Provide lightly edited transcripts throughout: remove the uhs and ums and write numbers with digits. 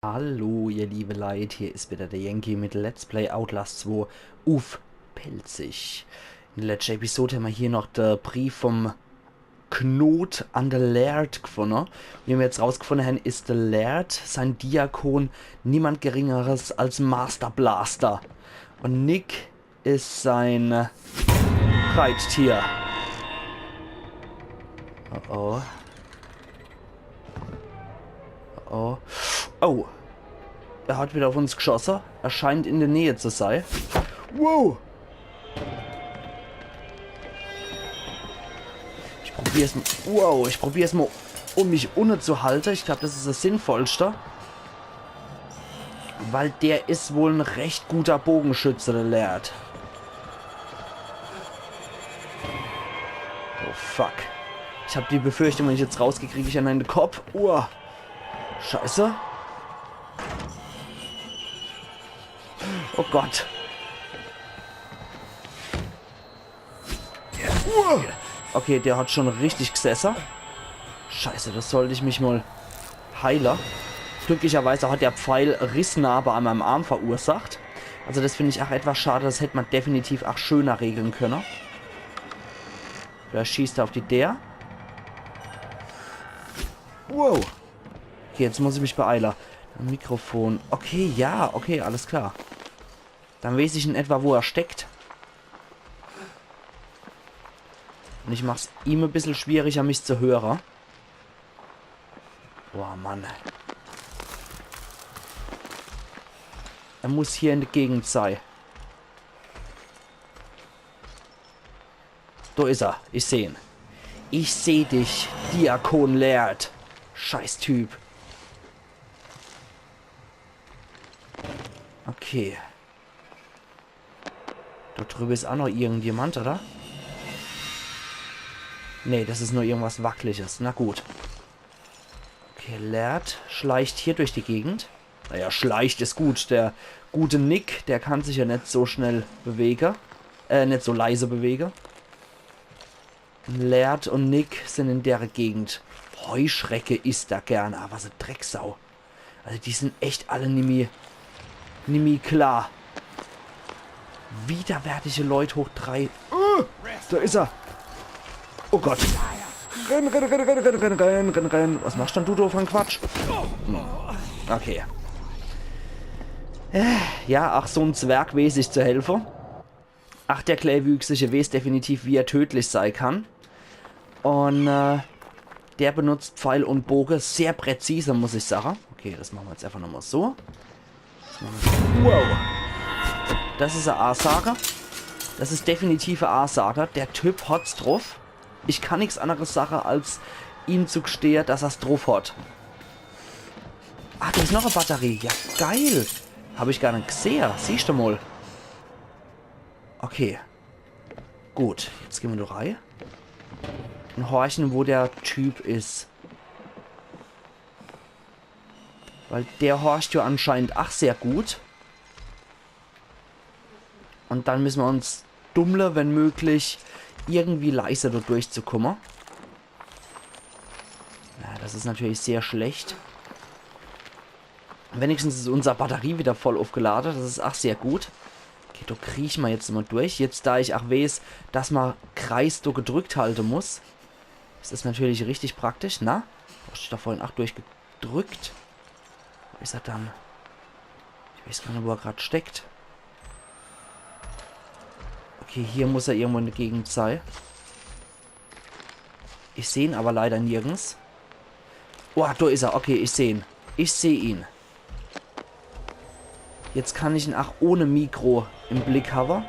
Hallo ihr liebe Leute, hier ist wieder der Yankee mit Let's Play Outlast 2 auf Pelzig. In der letzten Episode haben wir hier noch den Brief vom Knot an der Laird gefunden. Wie wir jetzt rausgefunden haben, ist der Laird, sein Diakon, niemand geringeres als Master Blaster. Und Nick ist sein Reittier. Oh oh. Oh. Oh. Er hat wieder auf uns geschossen. Er scheint in der Nähe zu sein. Wow. Ich probiere es mal. Wow, ich probiere es mal, um mich ohne zu halten. Ich glaube, das ist das Sinnvollste. Weil der ist wohl ein recht guter Bogenschütze, der Laird. Oh, fuck. Ich habe die Befürchtung, wenn ich jetzt rausgehe, kriege ich an einen Kopf. Scheiße. Oh Gott. Okay, der hat schon richtig gesessen. Scheiße, das sollte ich mich mal heilen. Glücklicherweise hat der Pfeil Rissnarbe an meinem Arm verursacht. Also das finde ich auch etwas schade. Das hätte man definitiv auch schöner regeln können. Da schießt er auf die der. Wow. Okay, jetzt muss ich mich beeilen. Mikrofon. Okay, ja, okay, alles klar. Dann weiß ich in etwa, wo er steckt. Und ich mach's ihm ein bisschen schwieriger, mich zu hören. Boah, Mann. Er muss hier in der Gegend sein. Da ist er. Ich sehe ihn. Ich sehe dich, Diakon Laird. Scheiß Typ. Okay. Da drüben ist auch noch irgendjemand, oder? Nee, das ist nur irgendwas Wackeliges. Na gut. Okay, Laird schleicht hier durch die Gegend. Naja, schleicht ist gut. Der gute Nick, der kann sich ja nicht so schnell bewegen. Nicht so leise bewegen. Laird und Nick sind in der Gegend. Heuschrecke isst da gerne. Aber so Drecksau. Also die sind echt alle nimi klar. Widerwärtige Leute hoch 3. Da ist er. Oh Gott. Renn. Was machst denn du doof an Quatsch? Okay. Ja, ach, so ein Zwerg weiß ich zu helfen. Ach, der Kleinwüchsige weiß definitiv, wie er tödlich sein kann. Und der benutzt Pfeil und Bogen sehr präzise, muss ich sagen. Okay, das machen wir jetzt einfach nochmal so. Wow. Das ist ein A-Sager. Das ist definitiv ein A-Sager. Der Typ hat's drauf. Ich kann nichts anderes sagen, als ihm zu gestehen, dass er's drauf hat. Ah, da ist noch eine Batterie. Ja, geil. Habe ich gar nicht gesehen. Siehst du mal. Okay. Gut. Jetzt gehen wir da rein. Und horchen, wo der Typ ist. Weil der horcht ja anscheinend ach sehr gut. Und dann müssen wir uns dummle, wenn möglich, irgendwie leiser da durchzukommen. Ja, das ist natürlich sehr schlecht. Wenigstens ist unsere Batterie wieder voll aufgeladen. Das ist ach sehr gut. Okay, da kriechen wir jetzt mal durch. Jetzt, da ich auch weiß, dass man Kreis da gedrückt halten muss. Das ist natürlich richtig praktisch. Na? Da steht da vorhin auch durchgedrückt. Wo ist er dann? Ich weiß gar nicht, wo er gerade steckt. Okay, hier muss er irgendwo in der Gegend sein. Ich sehe ihn aber leider nirgends. Oh, da ist er. Okay, ich sehe ihn. Ich sehe ihn. Jetzt kann ich ihn auch ohne Mikro im Blick haben.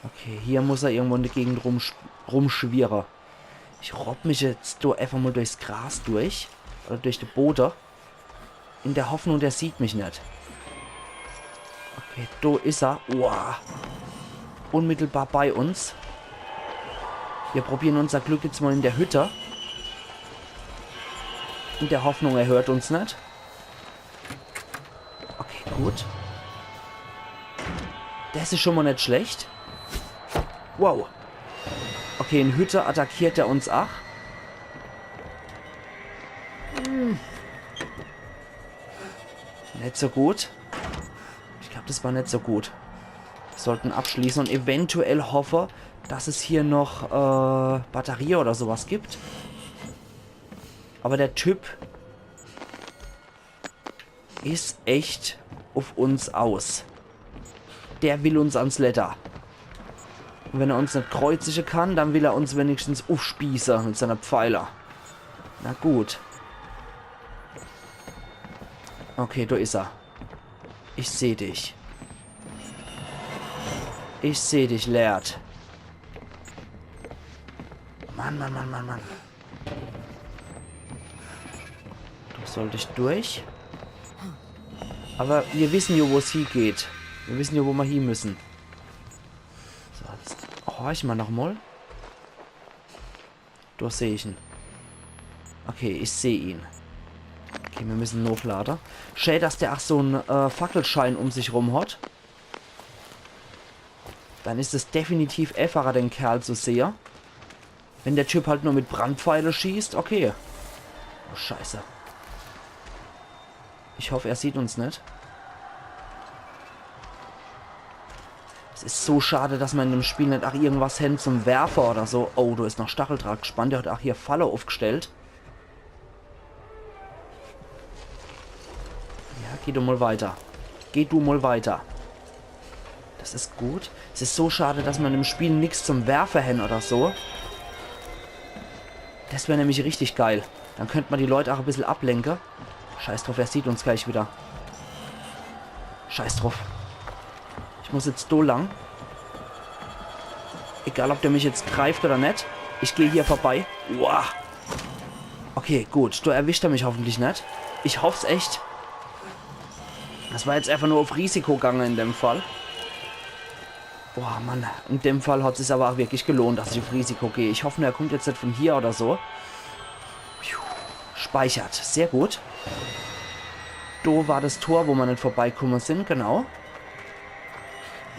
Okay, hier muss er irgendwo in der Gegend rumschwirren. Ich robb mich jetzt da einfach mal durchs Gras durch. Oder durch den Boden. In der Hoffnung, der sieht mich nicht. Okay, da ist er. Wow. Unmittelbar bei uns. Wir probieren unser Glück jetzt mal in der Hütte. In der Hoffnung, er hört uns nicht. Okay, gut. Das ist schon mal nicht schlecht. Wow. Okay, in Hütte attackiert er uns auch. Nicht so gut. Ich glaube, das war nicht so gut. Wir sollten abschließen und eventuell hoffe, dass es hier noch Batterie oder sowas gibt. Aber der Typ ist echt auf uns aus. Der will uns ans Letter. Und wenn er uns nicht kreuzigen kann, dann will er uns wenigstens aufspießen mit seiner Pfeiler. Na gut. Okay, da ist er. Ich sehe dich. Ich sehe dich, Laird. Mann, Mann, Mann, Mann, Mann. Da sollte ich durch. Aber wir wissen ja, wo es hingeht. Wir wissen ja, wo wir hin müssen. So, jetzt horch mal nochmal. Da sehe ich ihn. Okay, ich sehe ihn. Okay, wir müssen nachladen. Schade, dass der auch so einen Fackelschein um sich rum hat. Dann ist es definitiv einfacher, den Kerl zu sehen. Wenn der Typ halt nur mit Brandpfeile schießt, okay. Oh, scheiße. Ich hoffe, er sieht uns nicht. Es ist so schade, dass man in dem Spiel nicht auch irgendwas hängt zum Werfer oder so. Oh, da ist noch Stacheldraht gespannt. Der hat auch hier Falle aufgestellt. Ja, geh du mal weiter. Geh du mal weiter. Das ist gut. Es ist so schade, dass man im Spiel nichts zum Werfer hängt oder so. Das wäre nämlich richtig geil. Dann könnte man die Leute auch ein bisschen ablenken. Scheiß drauf, er sieht uns gleich wieder. Scheiß drauf. Ich muss jetzt so lang. Egal, ob der mich jetzt greift oder nicht. Ich gehe hier vorbei. Uah. Okay, gut. Da erwischt er mich hoffentlich nicht. Ich hoffe es echt. Das war jetzt einfach nur auf Risiko gegangen in dem Fall. Boah, Mann. In dem Fall hat es sich aber auch wirklich gelohnt, dass ich auf Risiko gehe. Ich hoffe, er kommt jetzt nicht von hier oder so. Speichert. Sehr gut. Da war das Tor, wo wir nicht vorbeikommen sind. Genau.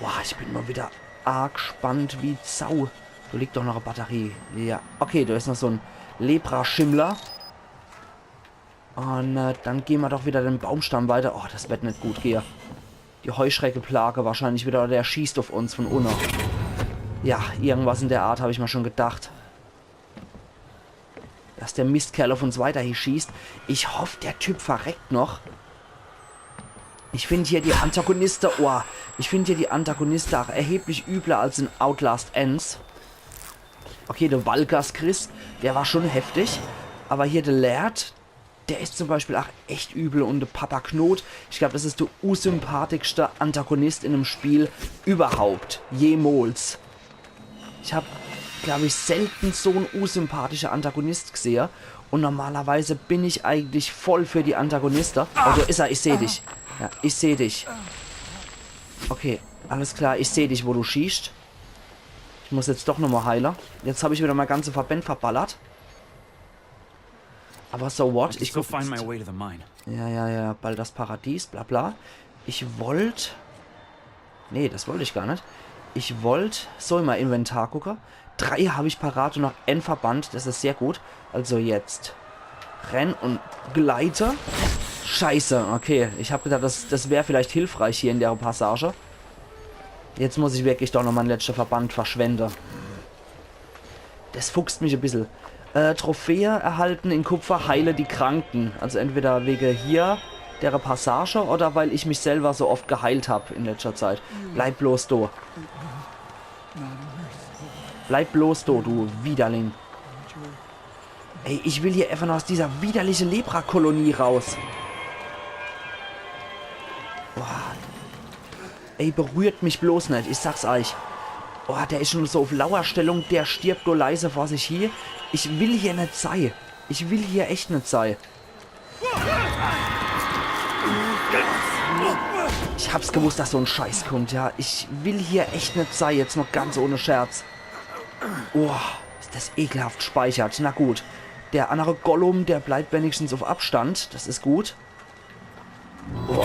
Boah, ich bin mal wieder arg gespannt wie Sau. Da liegt doch noch eine Batterie. Ja. Okay, da ist noch so ein Lepra-Schimmler. Und dann gehen wir doch wieder den Baumstamm weiter. Oh, das wird nicht gut gehen. Die Heuschrecke-Plage wahrscheinlich wieder. Der schießt auf uns von unten. Ja, irgendwas in der Art habe ich mir schon gedacht. Dass der Mistkerl auf uns weiter hier schießt. Ich hoffe, der Typ verreckt noch. Ich finde hier die Antagonisten... Oh, ich finde hier die Antagonisten auch erheblich übler als in Outlast Ends. Okay, der Valkas Chris, der war schon heftig. Aber hier der Laird... Der ist zum Beispiel auch echt übel und der Papa Knot, ich glaube, das ist der unsympathischste Antagonist in einem Spiel überhaupt. Jemals. Ich habe, glaube ich, selten so einen unsympathischen Antagonist gesehen. Und normalerweise bin ich eigentlich voll für die Antagonisten. Oh, da ist er, ich sehe dich. Ja, ich sehe dich. Okay, alles klar, ich sehe dich, wo du schießt. Ich muss jetzt doch nochmal heilen. Jetzt habe ich wieder mein ganze Verband verballert. Aber so what? Ich guck jetzt. Ja, bald das Paradies, bla bla. Ich wollte... Nee, das wollte ich gar nicht. Ich wollte so in mein Inventar gucken. 3 habe ich parat und noch ein Verband. Das ist sehr gut. Also jetzt. Renn und gleite. Scheiße, okay. Ich habe gedacht, das wäre vielleicht hilfreich hier in der Passage. Jetzt muss ich wirklich doch noch meinen letzten Verband verschwenden. Das fuchst mich ein bisschen. Trophäe erhalten in Kupfer, heile die Kranken. Also entweder wegen hier der Passage oder weil ich mich selber so oft geheilt habe in letzter Zeit. Bleib bloß da. Bleib bloß da, du Widerling. Ey, ich will hier einfach noch aus dieser widerlichen Lepra-Kolonie raus. Boah. Ey, berührt mich bloß nicht, ich sag's euch. Oh, der ist schon so auf Lauerstellung, der stirbt nur leise vor sich hier. Ich will hier nicht sein. Ich will hier echt nicht sein. Ich hab's gewusst, dass so ein Scheiß kommt, ja. Ich will hier echt nicht sein, jetzt noch ganz ohne Scherz. Oh, ist das ekelhaft speichert. Na gut. Der andere Gollum, der bleibt wenigstens auf Abstand. Das ist gut. Oh.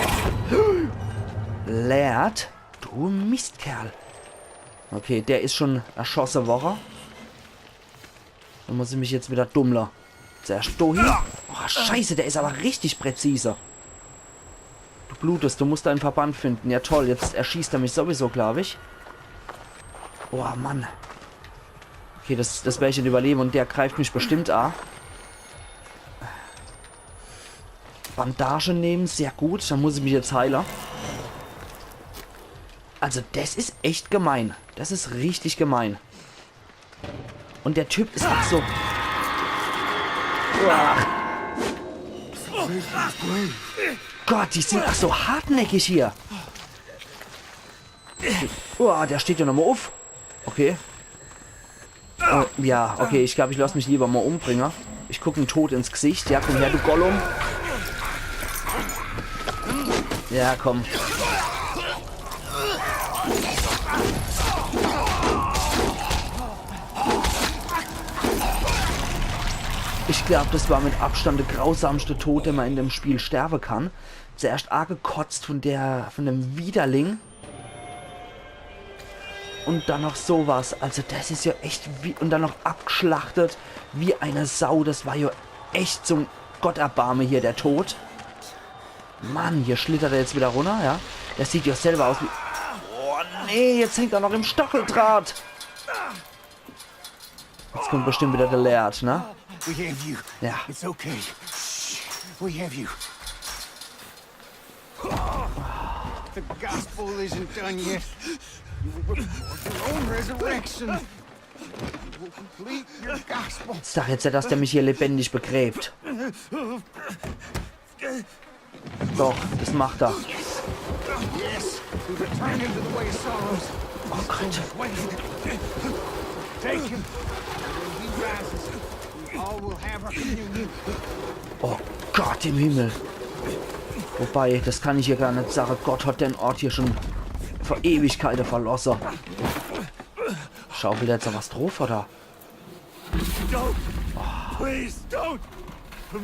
Laird, du Mistkerl. Okay, der ist schon erschossen worden. Dann muss ich mich jetzt wieder dummler. Zuerst hier. Oh, scheiße, der ist aber richtig präzise. Du blutest. Du musst deinen Verband finden. Ja toll, jetzt erschießt er mich sowieso, glaube ich. Oh Mann. Okay, das werde ich nicht überleben und der greift mich bestimmt an. Bandage nehmen, sehr gut. Dann muss ich mich jetzt heilen. Also das ist echt gemein. Das ist richtig gemein. Und der Typ ist auch so... Ach. Gott, die sind auch so hartnäckig hier. Oh, der steht ja nochmal auf. Okay. Ja, okay, ich glaube, ich lasse mich lieber mal umbringen. Ich gucke ihn tot ins Gesicht. Ja, komm her, du Gollum. Ja, komm. Ich glaube, das war mit Abstand der grausamste Tod, der man in dem Spiel sterben kann. Zuerst arg gekotzt von dem Widerling. Und dann noch sowas. Also das ist ja echt wie... Und dann noch abgeschlachtet wie eine Sau. Das war ja echt zum Gotterbarme hier, der Tod. Mann, hier schlittert er jetzt wieder runter, ja. Der sieht ja selber aus wie... Oh nee, jetzt hängt er noch im Stacheldraht. Jetzt kommt bestimmt wieder der Laird, ne? Ja. It's okay. We have you. The gospel isn't done yet. You will report your own resurrection. You will complete your gospel. Sag jetzt ja, dass der mich hier lebendig begräbt. Doch, das macht er. Yes, we return him to the way of sorrows. Oh Gott. Take him. When he rises, we all will have our communion. Oh Gott im Himmel. Wobei, das kann ich hier gar nicht sagen. Gott hat den Ort hier schon vor Ewigkeiten verlassen. Schaufelt jetzt noch was drauf, oder?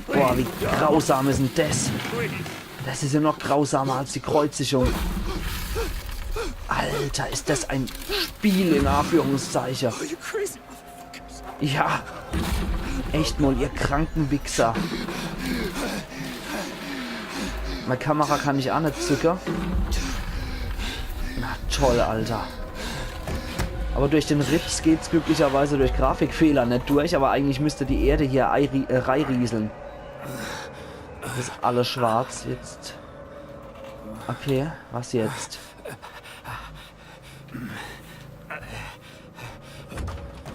Boah, wie grausam ist denn das? Das ist ja noch grausamer als die Kreuzigung. Alter, ist das ein Spiel in Anführungszeichen. Ja. Echt mal, ihr kranken Wichser. Meine Kamera kann ich auch nicht zücken. Na toll, Alter. Aber durch den Rips geht's glücklicherweise durch Grafikfehler nicht durch, aber eigentlich müsste die Erde hier rieseln. Das ist alles schwarz jetzt. Okay, was jetzt?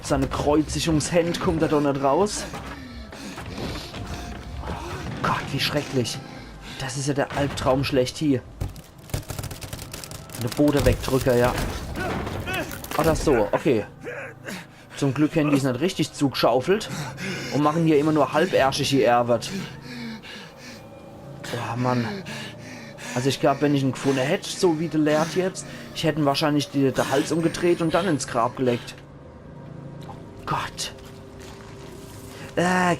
Seine Kreuzigungshand kommt da doch nicht raus. Oh Gott, wie schrecklich. Das ist ja der Albtraum schlechthin. Der Boden-Wegdrücker, ja. Oder so, okay. Zum Glück haben die es nicht richtig zugeschaufelt und machen hier immer nur halbärschig die Erwert. Oh Mann. Also ich glaube, wenn ich ihn gefunden hätte, so wie der Laird jetzt, ich hätte ihn wahrscheinlich den Hals umgedreht und dann ins Grab gelegt. Oh Gott.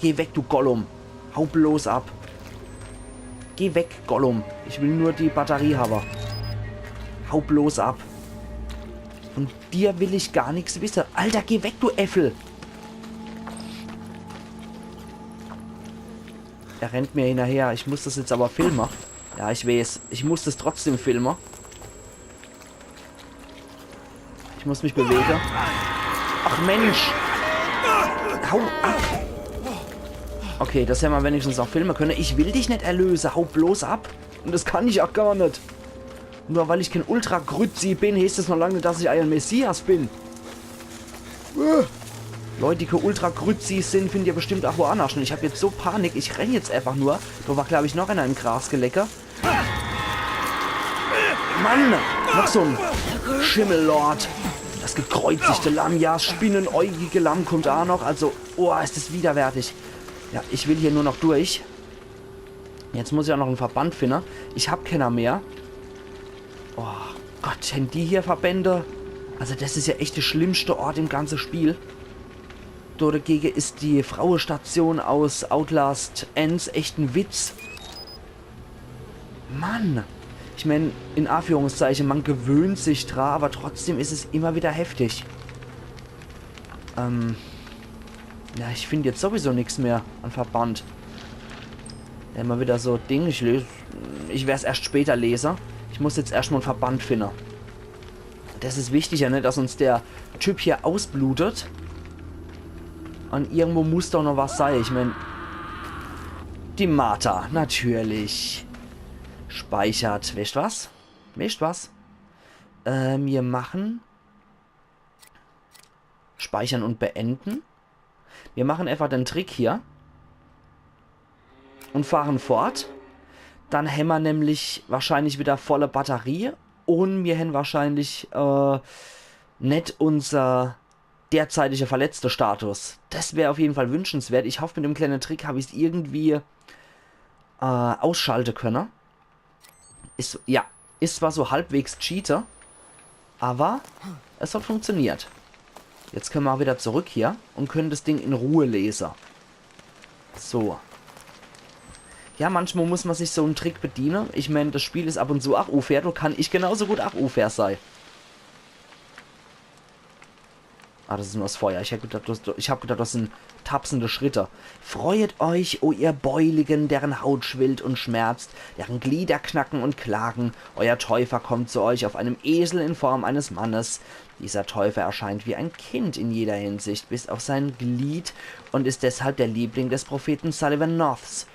Geh weg, du Gollum. Hau bloß ab. Geh weg, Gollum. Ich will nur die Batterie haben. Hau bloß ab. Von dir will ich gar nichts wissen. Alter, geh weg, du Äffel. Er rennt mir hinterher. Ich muss das jetzt aber filmen. Ja, ich weiß. Ich muss das trotzdem filmen. Ich muss mich bewegen. Ach Mensch. Hau ab. Okay, das hätten wir wenigstens auch filmen können. Ich will dich nicht erlösen. Hau bloß ab. Und das kann ich auch gar nicht. Nur weil ich kein Ultra-Grützi bin, heißt es noch lange, dass ich ein Messias bin. Leute, die kein Ultra-Grützis sind, finden ja bestimmt auch woanders. Und ich habe jetzt so Panik. Ich renne jetzt einfach nur. Da war, glaube ich, noch einer im Gras gelecker. Mann! Noch so ein Schimmellord. Das gekreuzigte Lamm. Ja, spinnenäugige Lamm kommt auch noch. Also, oh, ist das widerwärtig. Ja, ich will hier nur noch durch. Jetzt muss ich auch noch einen Verband finden. Ich habe keiner mehr. Oh Gott, haben die hier Verbände? Also das ist ja echt der schlimmste Ort im ganzen Spiel. Dort dagegen ist die Frauenstation aus Outlast Ends echt ein Witz. Mann. Ich meine, in Anführungszeichen, man gewöhnt sich dran, aber trotzdem ist es immer wieder heftig. Ja, ich finde jetzt sowieso nichts mehr an Verband. Da immer wieder so Ding. Ich werde es erst später lesen. Ich muss jetzt erstmal einen Verband finden. Das ist wichtig, ja, ne, dass uns der Typ hier ausblutet. Und irgendwo muss doch noch was sein. Ich meine, die Martha, natürlich. Speichert. Wisst was? Wisst was? Wir machen speichern und beenden. Wir machen einfach den Trick hier und fahren fort. Dann haben wir nämlich wahrscheinlich wieder volle Batterie und wir haben wahrscheinlich nicht unser derzeitiger verletzter Status. Das wäre auf jeden Fall wünschenswert. Ich hoffe, mit dem kleinen Trick habe ich es irgendwie ausschalten können. Ist zwar so halbwegs Cheater, aber es hat funktioniert. Jetzt können wir auch wieder zurück hier und können das Ding in Ruhe lesen. So. Ja, manchmal muss man sich so einen Trick bedienen. Ich meine, das Spiel ist ab und zu auch unfair, da kann ich genauso gut auch unfair sein. Ah, das ist nur das Feuer. Ich habe gedacht, das sind tapsende Schritte. Freuet euch, o ihr Beuligen, deren Haut schwillt und schmerzt, deren Glieder knacken und klagen. Euer Täufer kommt zu euch auf einem Esel in Form eines Mannes. Dieser Täufer erscheint wie ein Kind in jeder Hinsicht, bis auf sein Glied, und ist deshalb der Liebling des Propheten Sullivan Norths.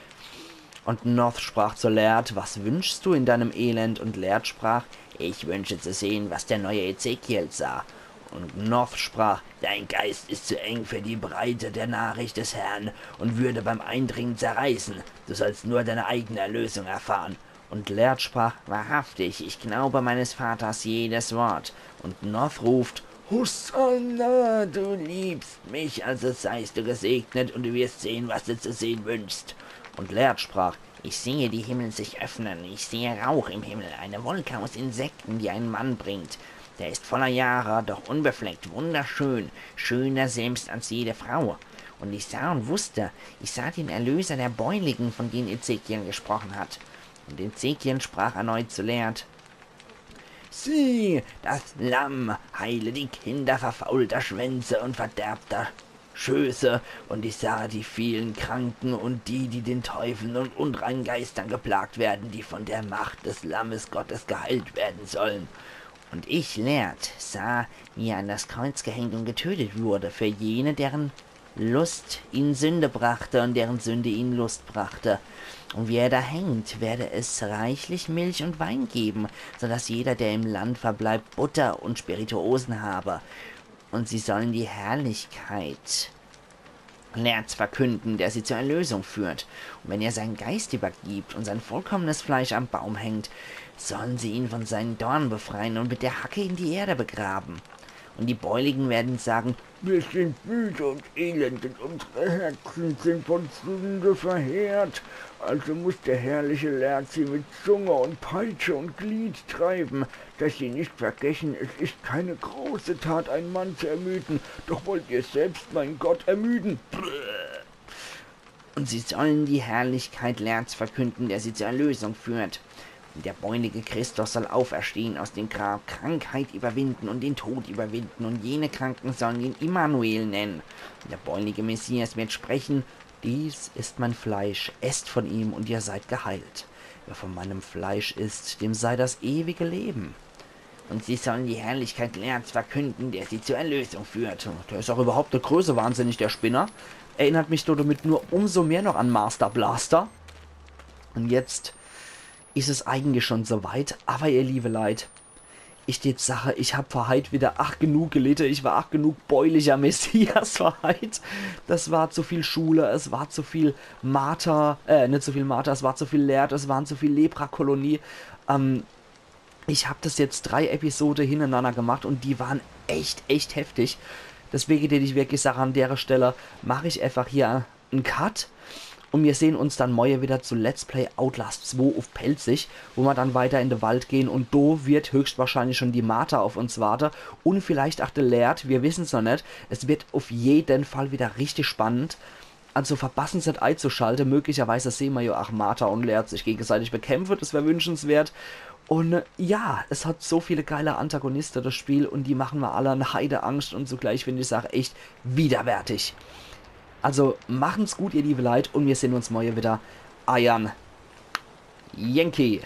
Und North sprach zu Laird: Was wünschst du in deinem Elend? Und Laird sprach: Ich wünsche zu sehen, was der neue Ezekiel sah. Und North sprach: Dein Geist ist zu eng für die Breite der Nachricht des Herrn und würde beim Eindringen zerreißen. Du sollst nur deine eigene Erlösung erfahren. Und Laird sprach: Wahrhaftig, ich glaube meines Vaters jedes Wort. Und North ruft: Hosanna, du liebst mich, also seist du gesegnet, und du wirst sehen, was du zu sehen wünschst. Und Laird sprach: Ich sehe die Himmel sich öffnen, ich sehe Rauch im Himmel, eine Wolke aus Insekten, die einen Mann bringt. Der ist voller Jahre, doch unbefleckt, wunderschön, schöner selbst als jede Frau. Und ich sah und wusste, ich sah den Erlöser der Beuligen, von denen Ezekiel gesprochen hat. Und Ezekiel sprach erneut zu Laird: Sieh, das Lamm, heile die Kinder verfaulter Schwänze und verderbter Schöße, und ich sah die vielen Kranken und die den Teufeln und unreinen Geistern geplagt werden, die von der Macht des Lammes Gottes geheilt werden sollen. Und ich, Laird, sah, wie er an das Kreuz gehängt und getötet wurde, für jene, deren Lust ihn Sünde brachte und deren Sünde ihn Lust brachte. Und wie er da hängt, werde es reichlich Milch und Wein geben, so dass jeder, der im Land verbleibt, Butter und Spirituosen habe. Und sie sollen die Herrlichkeit Lairds verkünden, der sie zur Erlösung führt. Und wenn er seinen Geist übergibt und sein vollkommenes Fleisch am Baum hängt, sollen sie ihn von seinen Dornen befreien und mit der Hacke in die Erde begraben. Und die Beuligen werden sagen: Wir sind müde und elend, und unsere Herzen sind von Sünde verheert. Also muss der herrliche Laird sie mit Zunge und Peitsche und Glied treiben, dass sie nicht vergessen, es ist keine große Tat, einen Mann zu ermüden, doch wollt ihr selbst, mein Gott, ermüden. Und sie sollen die Herrlichkeit Lairds verkünden, der sie zur Erlösung führt. Und der beulige Christus soll auferstehen aus dem Grab, Krankheit überwinden und den Tod überwinden, und jene Kranken sollen ihn Immanuel nennen. Und der beulige Messias wird sprechen: Dies ist mein Fleisch, esst von ihm, und ihr seid geheilt. Wer von meinem Fleisch isst, dem sei das ewige Leben. Und sie sollen die Herrlichkeit Lairds verkünden, der sie zur Erlösung führt. Der ist auch überhaupt eine Größe wahnsinnig, der Spinner. Erinnert mich damit nur umso mehr noch an Master Blaster. Und jetzt ist es eigentlich schon soweit, aber ihr liebe Leid, ich die Sache, ich hab für heute wieder genug gelitten, ich war genug bäulicher Messias für heute. Das war zu viel Schule, es war zu viel Martha, nicht zu viel Martha, es war zu viel Laird, es waren zu viel Lepra-Kolonie. Ich habe das jetzt 3 Episoden hintereinander gemacht und die waren echt heftig. Deswegen hätte ich wirklich sagen, an der Stelle mache ich einfach hier einen Cut. Und wir sehen uns dann morgen wieder zu Let's Play Outlast 2 auf Pelzig, wo wir dann weiter in den Wald gehen, und da wird höchstwahrscheinlich schon die Martha auf uns warten und vielleicht auch der Laird, wir wissen es noch nicht. Es wird auf jeden Fall wieder richtig spannend. Also verpassen Sie nicht einzuschalten, möglicherweise sehen wir ja auch Martha und Laird sich gegenseitig bekämpfen, das wäre wünschenswert. Und ja, es hat so viele geile Antagonisten, das Spiel, und die machen wir alle eine Heideangst, und zugleich finde ich es auch echt widerwärtig. Also machen's gut, ihr liebe Leute, und wir sehen uns morgen wieder. Eiern. Yankee.